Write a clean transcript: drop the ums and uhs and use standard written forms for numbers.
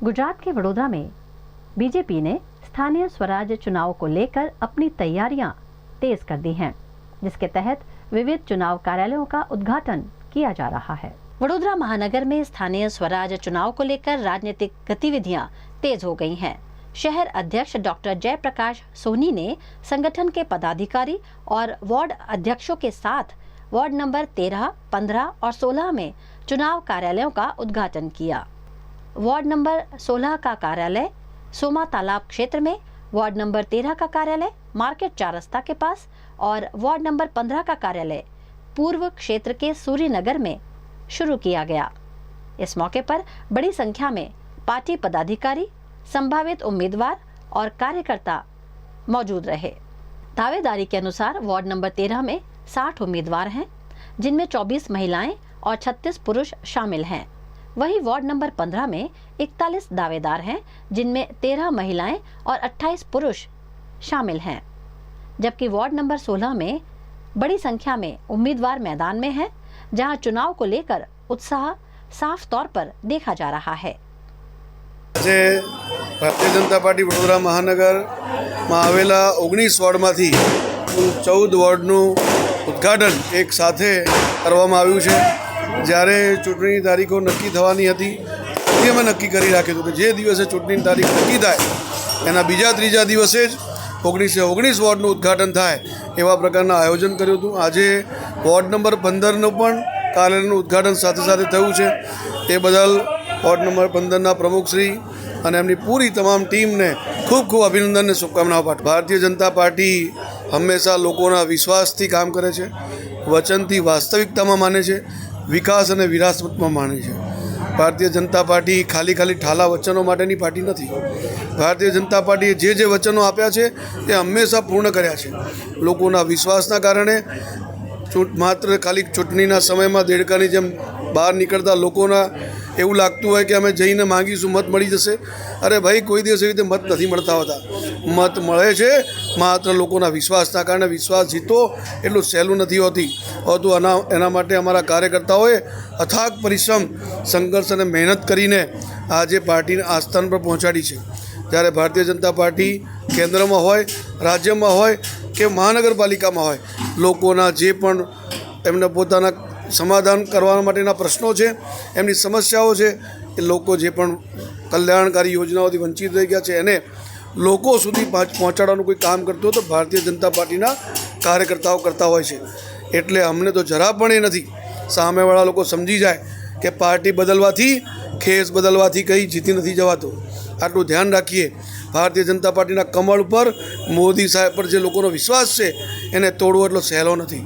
गुजरात के वडोदरा में बीजेपी ने स्थानीय स्वराज चुनाव को लेकर अपनी तैयारियां तेज कर दी हैं, जिसके तहत विविध चुनाव कार्यालयों का उद्घाटन किया जा रहा है। वडोदरा महानगर में स्थानीय स्वराज चुनाव को लेकर राजनीतिक गतिविधियां तेज हो गई हैं। शहर अध्यक्ष डॉक्टर जयप्रकाश सोनी ने संगठन के पदाधिकारी और वार्ड अध्यक्षों के साथ वार्ड नंबर 13, 15 और 16 में चुनाव कार्यालयों का उद्घाटन किया। वार्ड नंबर 16 का कार्यालय सोमा तालाब क्षेत्र में, वार्ड नंबर 13 का कार्यालय मार्केट चारस्ता के पास और वार्ड नंबर 15 का कार्यालय पूर्व क्षेत्र के सूर्यनगर में शुरू किया गया। इस मौके पर बड़ी संख्या में पार्टी पदाधिकारी, संभावित उम्मीदवार और कार्यकर्ता मौजूद रहे। दावेदारी के अनुसार वार्ड नंबर 13 में 60 उम्मीदवार हैं, जिनमें 24 महिलाएं और 36 पुरुष शामिल हैं। वहीं वार्ड नंबर 15 में 41 दावेदार हैं, जिनमें 13 महिलाएं और 28 पुरुष शामिल हैं। जबकि वार्ड नंबर 16 में बड़ी संख्या में उम्मीदवार मैदान में हैं, जहां चुनाव को लेकर उत्साह साफ तौर पर देखा जा रहा है। भारतीय जनता पार्टी वडोदरा महानगर में आवेला 19 वोर्डमांथी कुल 14 वोर्डનું ઉદ્ઘાટન એક સાથે કરવામાં આવ્યું છે। જ્યારે ચૂંટણીની તારીખો નક્કી થવાની હતી તે અમે નક્કી કરી રાખ્યું હતું કે જે દિવસે ચૂંટણીની તારીખ નક્કી થાય એના બીજા ત્રીજા દિવસે જ 19 વોર્ડનું ઉદ્ઘાટન થાય એવા પ્રકારના આયોજન કર્યું હતું। આજે વોર્ડ નંબર 15નું પણ કાર્યાલયનું ઉદ્ઘાટન સાથે સાથે થયું છે। તે બદલ વોર્ડ નંબર 15ના પ્રમુખશ્રી અને એમની પૂરી તમામ ટીમને ખૂબ ખૂબ અભિનંદન અને શુભકામનાઓ પાઠવું। ભારતીય જનતા પાર્ટી હંમેશા લોકોના વિશ્વાસથી કામ કરે છે, વચનથી વાસ્તવિકતામાં માને છે, વિકાસ અને વિરાસતમાં માને છે। ભારતીય જનતા પાર્ટી ખાલી ઠાલા વચનો માટેની પાર્ટી નથી। ભારતીય જનતા પાર્ટીએ જે વચનો આપ્યા છે તે હંમેશા પૂર્ણ કર્યા છે। લોકોના વિશ્વાસના કારણે માત્ર ખાલી ચૂંટણીના સમયમાં દેડકાની જેમ બહાર નીકળતા લોકોના એવું લાગતું હોય કે અમે જઈને માંગીશું મત મળી જશે। અરે ભાઈ, કોઈ દિવસ એવી રીતે મત નથી મળતા હોતા। મત મળે છે માત્ર લોકોના વિશ્વાસના કારણે। વિશ્વાસ જીતવો એટલું સહેલું નથી હોતું। એના માટે અમારા કાર્યકર્તાઓએ અથાગ પરિશ્રમ, સંઘર્ષ અને મહેનત કરીને આજે પાર્ટીને આ સ્થાન પર પહોંચાડી છે। જ્યારે ભારતીય જનતા પાર્ટી કેન્દ્રમાં હોય, રાજ્યમાં હોય કે મહાનગરપાલિકામાં હોય, લોકોના જે પણ એમને પોતાના સમાધાન કરવા માટેના પ્રશ્નો છે, એમની સમસ્યાઓ છે, એ લોકો જે પણ કલ્યાણકારી યોજનાઓથી વંચિત રહી ગયા છે એને લોકો સુધી પહોંચાડવાનું કોઈ કામ કરતું હોય તો ભારતીય જનતા પાર્ટીના કાર્યકર્તાઓ કરતા હોય છે। એટલે અમને તો જરા પણ એ નથી, સામેવાળા લોકો સમજી જાય કે પાર્ટી બદલવાથી, ખેસ બદલવાથી કંઈ જીતી નથી જવાતું। આટલું ધ્યાન રાખીએ। ભારતીય જનતા પાર્ટીના કમળ પર, મોદી સાહેબ પર જે લોકોનો વિશ્વાસ છે એને તોડવો એટલો સહેલો નથી।